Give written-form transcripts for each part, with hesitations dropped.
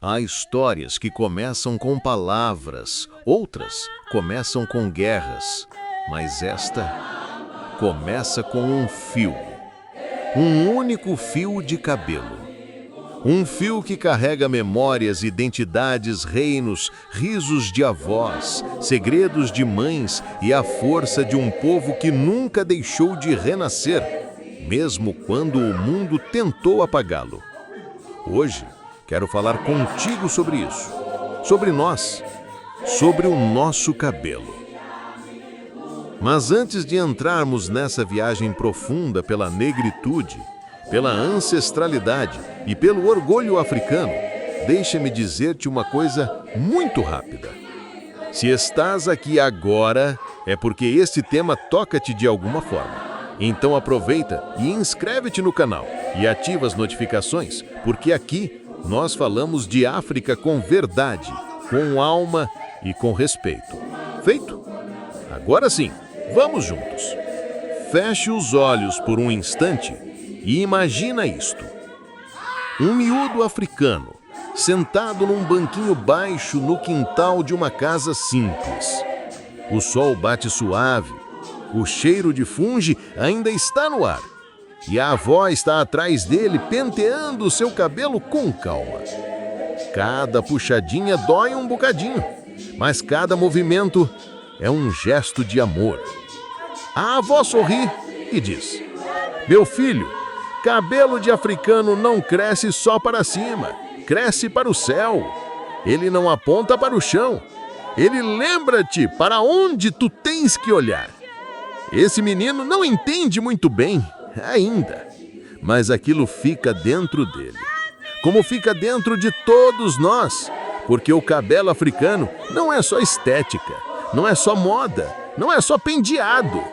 Há histórias que começam com palavras, outras começam com guerras, mas esta começa com um fio. Um único fio de cabelo. Um fio que carrega memórias, identidades, reinos, risos de avós, segredos de mães e a força de um povo que nunca deixou de renascer, mesmo quando o mundo tentou apagá-lo. Hoje, quero falar contigo sobre isso, sobre nós, sobre o nosso cabelo. Mas antes de entrarmos nessa viagem profunda pela negritude, pela ancestralidade e pelo orgulho africano, deixa-me dizer-te uma coisa muito rápida. Se estás aqui agora, é porque este tema toca-te de alguma forma. Então aproveita e inscreve-te no canal e ativa as notificações, porque aqui nós falamos de África com verdade, com alma e com respeito. Feito? Agora sim, vamos juntos. Feche os olhos por um instante e imagina isto. Um miúdo africano, sentado num banquinho baixo no quintal de uma casa simples. O sol bate suave, o cheiro de fungo ainda está no ar. E a avó está atrás dele, penteando o seu cabelo com calma. Cada puxadinha dói um bocadinho, mas cada movimento é um gesto de amor. A avó sorri e diz: "Meu filho, cabelo de africano não cresce só para cima, cresce para o céu. Ele não aponta para o chão. Ele lembra-te para onde tu tens que olhar." Esse menino não entende muito bem ainda, mas aquilo fica dentro dele, como fica dentro de todos nós, porque o cabelo africano não é só estética, não é só moda, não é só penteado.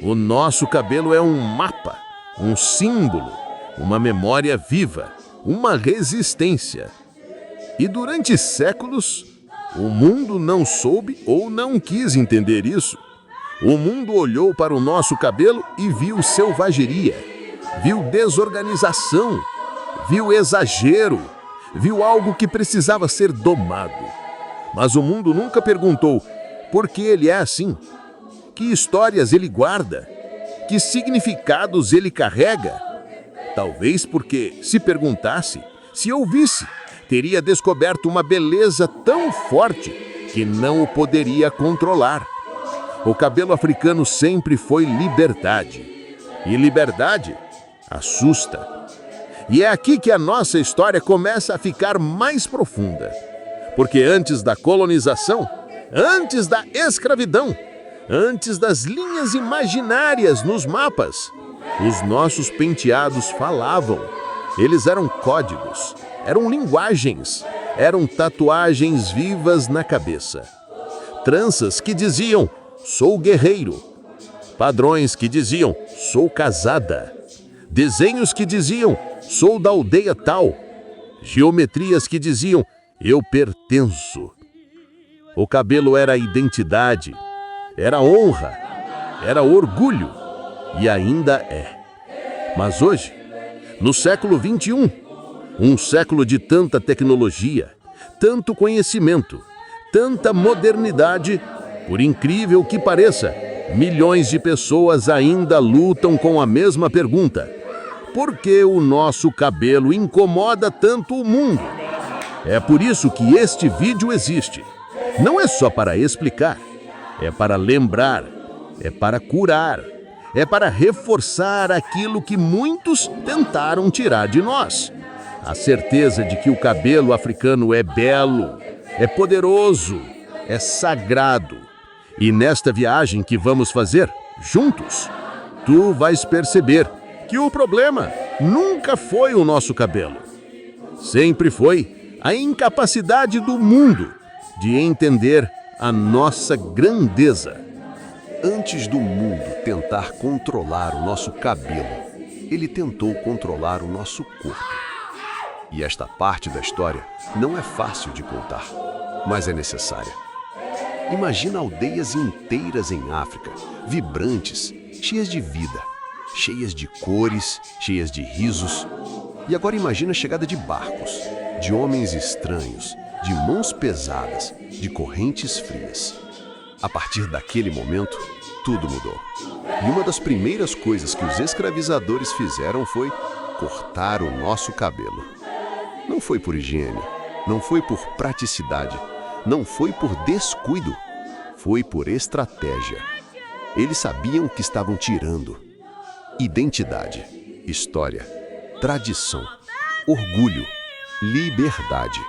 O nosso cabelo é um mapa, um símbolo, uma memória viva, uma resistência. E durante séculos, o mundo não soube ou não quis entender isso. O mundo olhou para o nosso cabelo e viu selvageria, viu desorganização, viu exagero, viu algo que precisava ser domado. Mas o mundo nunca perguntou por que ele é assim, que histórias ele guarda, que significados ele carrega. Talvez porque, se perguntasse, se ouvisse, teria descoberto uma beleza tão forte que não o poderia controlar. O cabelo africano sempre foi liberdade. E liberdade assusta. E é aqui que a nossa história começa a ficar mais profunda. Porque antes da colonização, antes da escravidão, antes das linhas imaginárias nos mapas, os nossos penteados falavam. Eles eram códigos, eram linguagens, eram tatuagens vivas na cabeça. Tranças que diziam: "Sou guerreiro." Padrões que diziam: "Sou casada." Desenhos que diziam: "Sou da aldeia tal." Geometrias que diziam: "Eu pertenço." O cabelo era identidade, era honra, era orgulho e ainda é. Mas hoje, no século XXI, um século de tanta tecnologia, tanto conhecimento, tanta modernidade, por incrível que pareça, milhões de pessoas ainda lutam com a mesma pergunta: por que o nosso cabelo incomoda tanto o mundo? É por isso que este vídeo existe. Não é só para explicar, é para lembrar, é para curar, é para reforçar aquilo que muitos tentaram tirar de nós. A certeza de que o cabelo africano é belo, é poderoso, é sagrado. E nesta viagem que vamos fazer juntos, tu vais perceber que o problema nunca foi o nosso cabelo. Sempre foi a incapacidade do mundo de entender a nossa grandeza. Antes do mundo tentar controlar o nosso cabelo, ele tentou controlar o nosso corpo. E esta parte da história não é fácil de contar, mas é necessária. Imagina aldeias inteiras em África, vibrantes, cheias de vida, cheias de cores, cheias de risos. E agora imagina a chegada de barcos, de homens estranhos, de mãos pesadas, de correntes frias. A partir daquele momento, tudo mudou. E uma das primeiras coisas que os escravizadores fizeram foi cortar o nosso cabelo. Não foi por higiene, não foi por praticidade, não foi por descuido, foi por estratégia. Eles sabiam que estavam tirando identidade, história, tradição, orgulho, liberdade.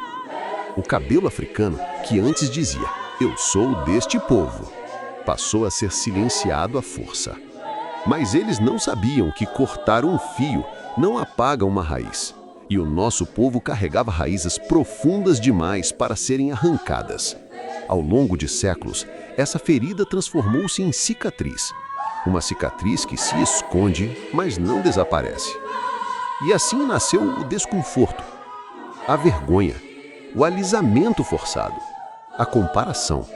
O cabelo africano, que antes dizia, eu sou deste povo, passou a ser silenciado à força. Mas eles não sabiam que cortar um fio não apaga uma raiz. E o nosso povo carregava raízes profundas demais para serem arrancadas. Ao longo de séculos, essa ferida transformou-se em cicatriz. Uma cicatriz que se esconde, mas não desaparece. E assim nasceu o desconforto, a vergonha, o alisamento forçado, a comparação,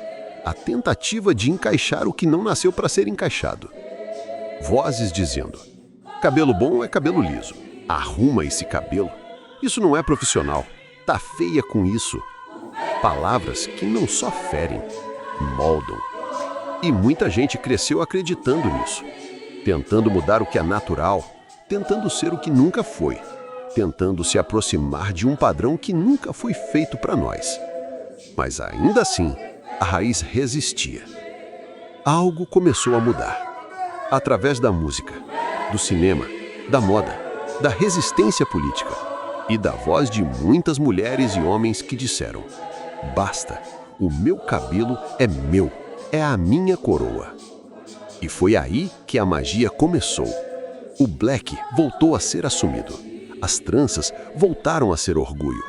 a tentativa de encaixar o que não nasceu para ser encaixado. Vozes dizendo, cabelo bom é cabelo liso, arruma esse cabelo, isso não é profissional, tá feia com isso. Palavras que não só ferem, moldam. E muita gente cresceu acreditando nisso, tentando mudar o que é natural, tentando ser o que nunca foi, tentando se aproximar de um padrão que nunca foi feito para nós. Mas ainda assim, a raiz resistia. Algo começou a mudar. Através da música, do cinema, da moda, da resistência política e da voz de muitas mulheres e homens que disseram: basta, o meu cabelo é meu, é a minha coroa. E foi aí que a magia começou. O black voltou a ser assumido. As tranças voltaram a ser orgulho.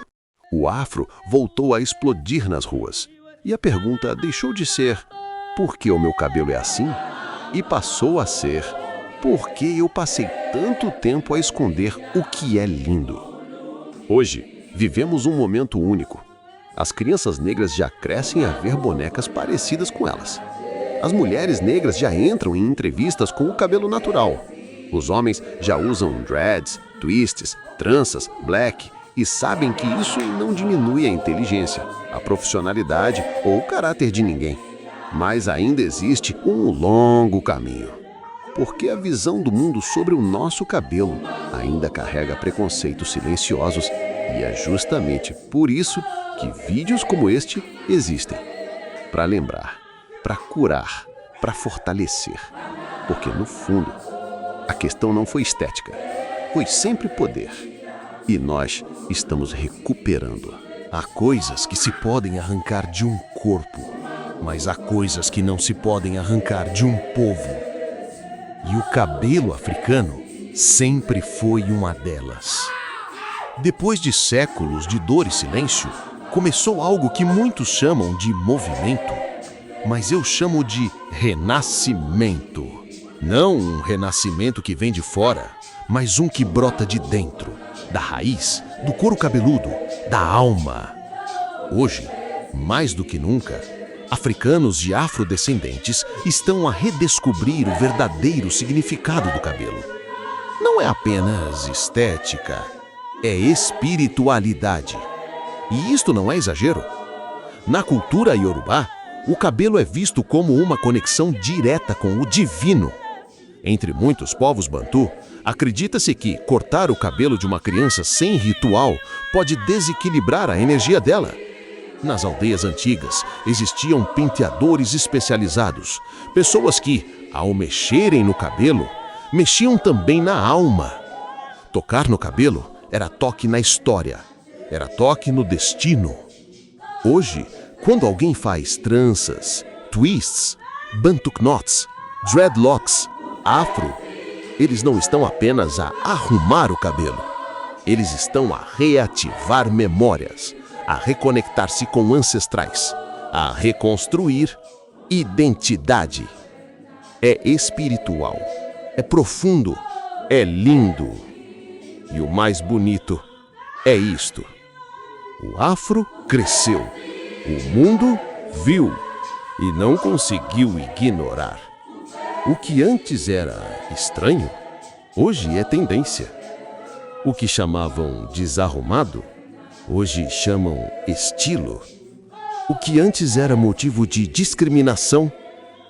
O afro voltou a explodir nas ruas. E a pergunta deixou de ser, por que o meu cabelo é assim? E passou a ser, por que eu passei tanto tempo a esconder o que é lindo? Hoje, vivemos um momento único. As crianças negras já crescem a ver bonecas parecidas com elas. As mulheres negras já entram em entrevistas com o cabelo natural. Os homens já usam dreads, twists, tranças, black e sabem que isso não diminui a inteligência, a profissionalidade ou o caráter de ninguém. Mas ainda existe um longo caminho. Porque a visão do mundo sobre o nosso cabelo ainda carrega preconceitos silenciosos e é justamente por isso que vídeos como este existem. Para lembrar, para curar, para fortalecer. Porque no fundo, a questão não foi estética, foi sempre poder. E nós estamos recuperando. Há coisas que se podem arrancar de um corpo, mas há coisas que não se podem arrancar de um povo. E o cabelo africano sempre foi uma delas. Depois de séculos de dor e silêncio, começou algo que muitos chamam de movimento, mas eu chamo de renascimento. Não um renascimento que vem de fora, mas um que brota de dentro, da raiz, do couro cabeludo, da alma. Hoje, mais do que nunca, africanos e afrodescendentes estão a redescobrir o verdadeiro significado do cabelo. Não é apenas estética, é espiritualidade. E isto não é exagero. Na cultura iorubá, o cabelo é visto como uma conexão direta com o divino. Entre muitos povos bantu, acredita-se que cortar o cabelo de uma criança sem ritual pode desequilibrar a energia dela. Nas aldeias antigas, existiam penteadores especializados, pessoas que, ao mexerem no cabelo, mexiam também na alma. Tocar no cabelo era toque na história, era toque no destino. Hoje, quando alguém faz tranças, twists, bantu knots, dreadlocks, afro, eles não estão apenas a arrumar o cabelo. Eles estão a reativar memórias, a reconectar-se com ancestrais, a reconstruir identidade. É espiritual, é profundo, é lindo. E o mais bonito é isto. O afro cresceu, o mundo viu e não conseguiu ignorar. O que antes era estranho, hoje é tendência. O que chamavam desarrumado, hoje chamam estilo. O que antes era motivo de discriminação,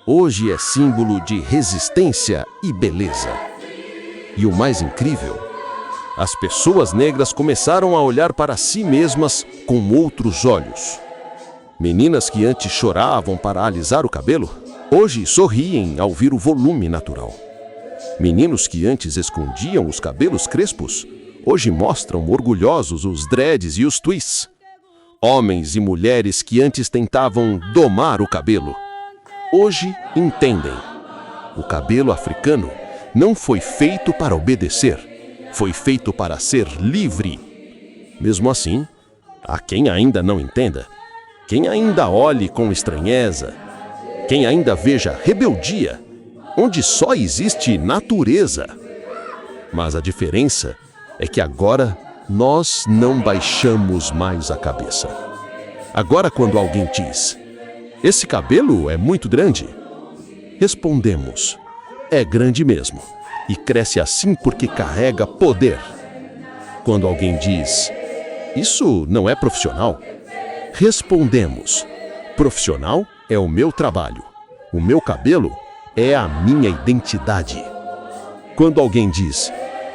hoje é símbolo de resistência e beleza. E o mais incrível, as pessoas negras começaram a olhar para si mesmas com outros olhos. Meninas que antes choravam para alisar o cabelo, hoje sorriem ao ver o volume natural. Meninos que antes escondiam os cabelos crespos, hoje mostram orgulhosos os dreads e os twists. Homens e mulheres que antes tentavam domar o cabelo, hoje entendem. O cabelo africano não foi feito para obedecer, foi feito para ser livre. Mesmo assim, há quem ainda não entenda, quem ainda olhe com estranheza, quem ainda veja rebeldia, onde só existe natureza. Mas a diferença é que agora nós não baixamos mais a cabeça. Agora, quando alguém diz, esse cabelo é muito grande, respondemos, é grande mesmo, e cresce assim porque carrega poder. Quando alguém diz, isso não é profissional, respondemos, profissional é o meu trabalho, o meu cabelo é a minha identidade. Quando alguém diz,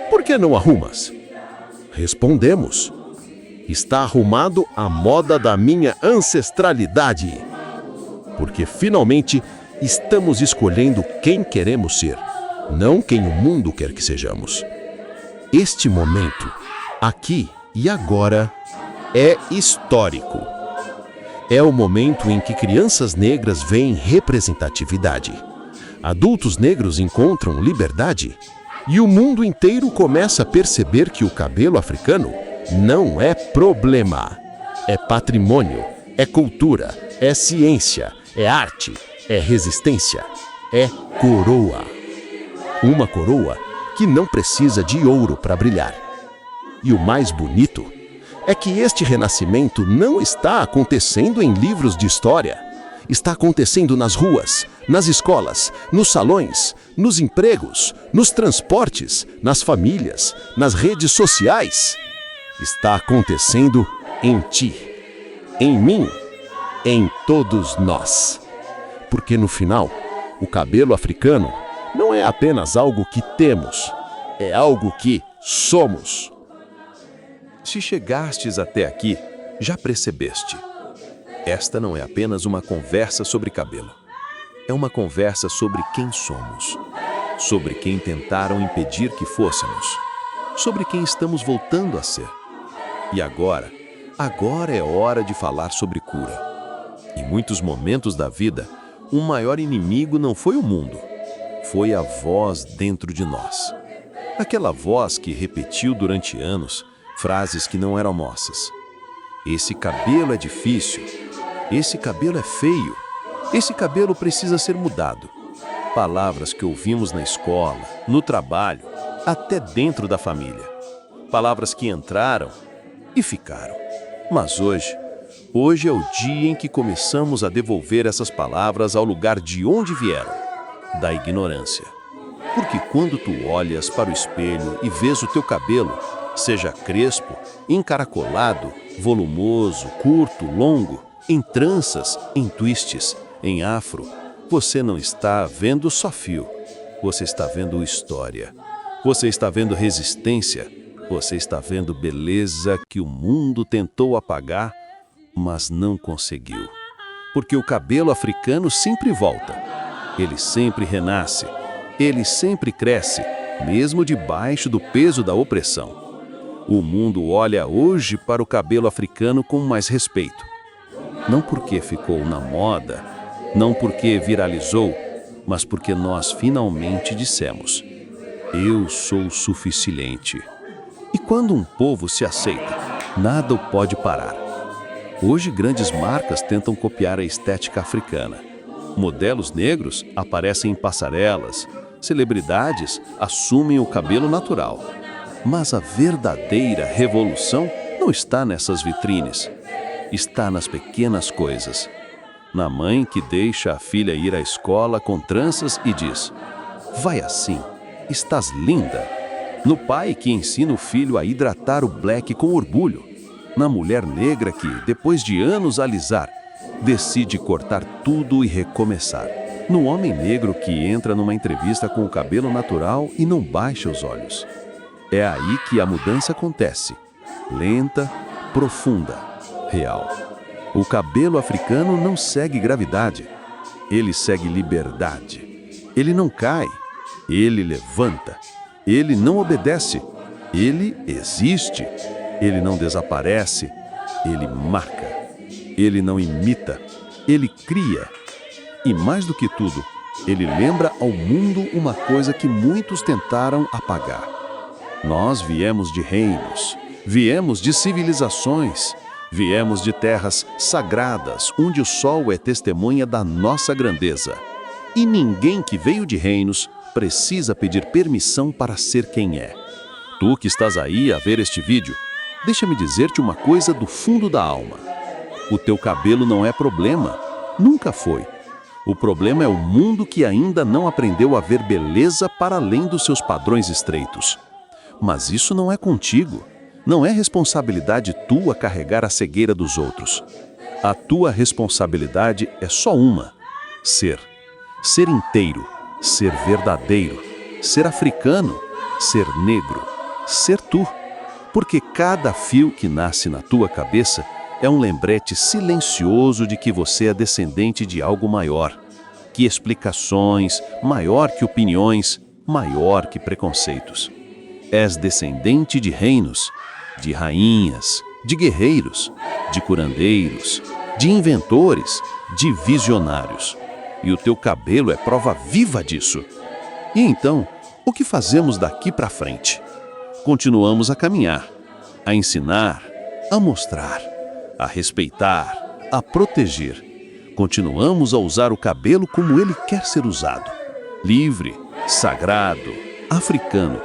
por que não arrumas? Respondemos, está arrumado à moda da minha ancestralidade. Porque finalmente estamos escolhendo quem queremos ser, não quem o mundo quer que sejamos. Este momento, aqui e agora, é histórico. É o momento em que crianças negras veem representatividade, adultos negros encontram liberdade, e o mundo inteiro começa a perceber que o cabelo africano não é problema. É patrimônio, é cultura, é ciência, é arte, é resistência, é coroa. Uma coroa que não precisa de ouro para brilhar. E o mais bonito é que este renascimento não está acontecendo em livros de história. Está acontecendo nas ruas, nas escolas, nos salões, nos empregos, nos transportes, nas famílias, nas redes sociais. Está acontecendo em ti, em mim, em todos nós. Porque no final, o cabelo africano não é apenas algo que temos, é algo que somos. Se chegastes até aqui, já percebeste. Esta não é apenas uma conversa sobre cabelo. É uma conversa sobre quem somos, sobre quem tentaram impedir que fôssemos, sobre quem estamos voltando a ser. E agora é hora de falar sobre cura. Em muitos momentos da vida, o maior inimigo não foi o mundo, foi a voz dentro de nós. Aquela voz que repetiu durante anos frases que não eram nossas. Esse cabelo é difícil. Esse cabelo é feio. Esse cabelo precisa ser mudado. Palavras que ouvimos na escola, no trabalho, até dentro da família. Palavras que entraram e ficaram. Mas hoje é o dia em que começamos a devolver essas palavras ao lugar de onde vieram, da ignorância. Porque quando tu olhas para o espelho e vês o teu cabelo, seja crespo, encaracolado, volumoso, curto, longo, em tranças, em twists, em afro, você não está vendo só fio, você está vendo história, você está vendo resistência, você está vendo beleza que o mundo tentou apagar, mas não conseguiu. Porque o cabelo africano sempre volta, ele sempre renasce, ele sempre cresce, mesmo debaixo do peso da opressão. O mundo olha hoje para o cabelo africano com mais respeito. Não porque ficou na moda, não porque viralizou, mas porque nós finalmente dissemos: eu sou suficiente. E quando um povo se aceita, nada o pode parar. Hoje grandes marcas tentam copiar a estética africana. Modelos negros aparecem em passarelas, celebridades assumem o cabelo natural. Mas a verdadeira revolução não está nessas vitrines. Está nas pequenas coisas. Na mãe que deixa a filha ir à escola com tranças e diz: vai assim, estás linda. No pai que ensina o filho a hidratar o black com orgulho. na mulher negra que, depois de anos alisar, decide cortar tudo e recomeçar. No homem negro que entra numa entrevista com o cabelo natural e não baixa os olhos. É aí que a mudança acontece. Lenta, profunda, real. O cabelo africano não segue gravidade. Ele segue liberdade. Ele não cai. Ele levanta. Ele não obedece. Ele existe. Ele não desaparece. Ele marca. Ele não imita. Ele cria. E mais do que tudo, ele lembra ao mundo uma coisa que muitos tentaram apagar. Nós viemos de reinos, viemos de civilizações, viemos de terras sagradas, onde o sol é testemunha da nossa grandeza. E ninguém que veio de reinos precisa pedir permissão para ser quem é. Tu que estás aí a ver este vídeo, deixa-me dizer-te uma coisa do fundo da alma. O teu cabelo não é problema, nunca foi. O problema é o mundo que ainda não aprendeu a ver beleza para além dos seus padrões estreitos. Mas isso não é contigo. Não é responsabilidade tua carregar a cegueira dos outros. A tua responsabilidade é só uma: ser. Ser inteiro, ser verdadeiro, ser africano, ser negro, ser tu. Porque cada fio que nasce na tua cabeça é um lembrete silencioso de que você é descendente de algo maior, que explicações, maior que opiniões, maior que preconceitos. És descendente de reinos, de rainhas, de guerreiros, de curandeiros, de inventores, de visionários. E o teu cabelo é prova viva disso. E então, o que fazemos daqui para frente? Continuamos a caminhar, a ensinar, a mostrar, a respeitar, a proteger. Continuamos a usar o cabelo como ele quer ser usado. Livre, sagrado, africano.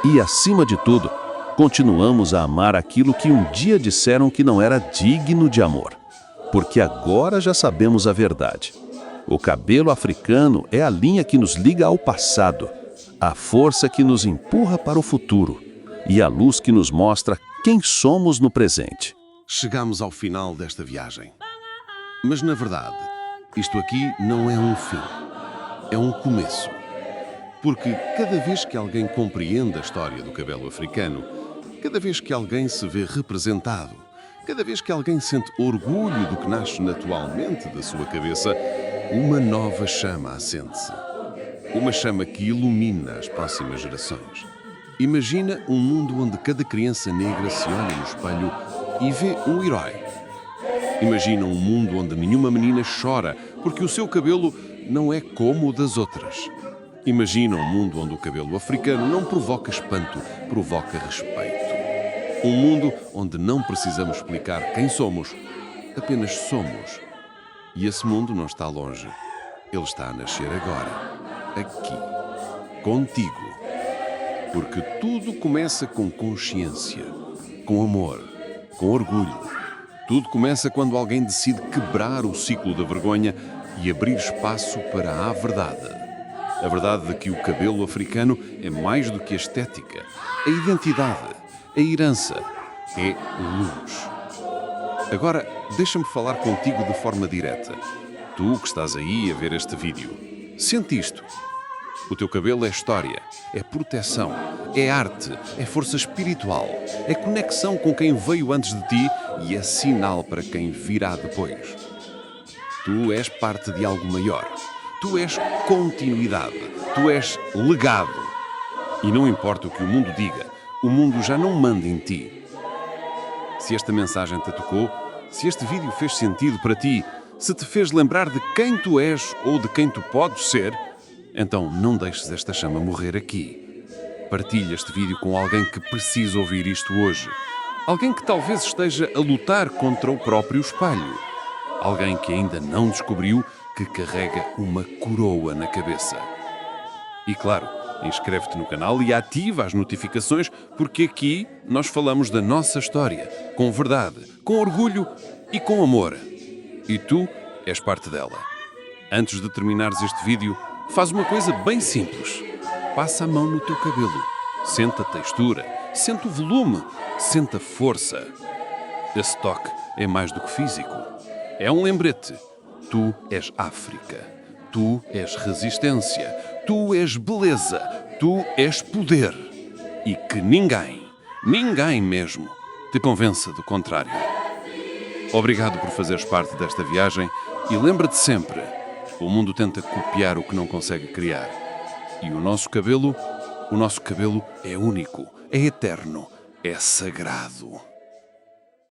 E, acima de tudo, continuamos a amar aquilo que um dia disseram que não era digno de amor. Porque agora já sabemos a verdade. O cabelo africano é a linha que nos liga ao passado, a força que nos empurra para o futuro e a luz que nos mostra quem somos no presente. Chegamos ao final desta viagem. Mas, na verdade, isto aqui não é um fim. É um começo. Porque cada vez que alguém compreende a história do cabelo africano, cada vez que alguém se vê representado, cada vez que alguém sente orgulho do que nasce naturalmente da sua cabeça, uma nova chama acende-se. Uma chama que ilumina as próximas gerações. Imagina um mundo onde cada criança negra se olha no espelho e vê um herói. Imagina um mundo onde nenhuma menina chora porque o seu cabelo não é como o das outras. Imagina um mundo onde o cabelo africano não provoca espanto, provoca respeito. Um mundo onde não precisamos explicar quem somos, apenas somos. E esse mundo não está longe. Ele está a nascer agora, aqui, contigo. Porque tudo começa com consciência, com amor, com orgulho. Tudo começa quando alguém decide quebrar o ciclo da vergonha e abrir espaço para a verdade. A verdade de que o cabelo africano é mais do que a estética, a identidade, a herança, é luz. Agora, deixa-me falar contigo de forma direta. Tu que estás aí a ver este vídeo, sente isto. O teu cabelo é história, é proteção, é arte, é força espiritual, é conexão com quem veio antes de ti e é sinal para quem virá depois. Tu és parte de algo maior. Tu és continuidade. Tu és legado. E não importa o que o mundo diga, o mundo já não manda em ti. Se esta mensagem te tocou, se este vídeo fez sentido para ti, se te fez lembrar de quem tu és ou de quem tu podes ser, então não deixes esta chama morrer aqui. Partilha este vídeo com alguém que precisa ouvir isto hoje. Alguém que talvez esteja a lutar contra o próprio espelho. Alguém que ainda não descobriu que carrega uma coroa na cabeça. E claro, inscreve-te no canal e ativa as notificações, porque aqui nós falamos da nossa história, com verdade, com orgulho e com amor. E tu és parte dela. Antes de terminares este vídeo, faz uma coisa bem simples. Passa a mão no teu cabelo. Sente a textura, sente o volume, sente a força. Esse toque é mais do que físico. É um lembrete. Tu és África. Tu és resistência. Tu és beleza. Tu és poder. E que ninguém mesmo, te convença do contrário. Obrigado por fazeres parte desta viagem e lembra-te sempre, o mundo tenta copiar o que não consegue criar. E o nosso cabelo é único, é eterno, é sagrado.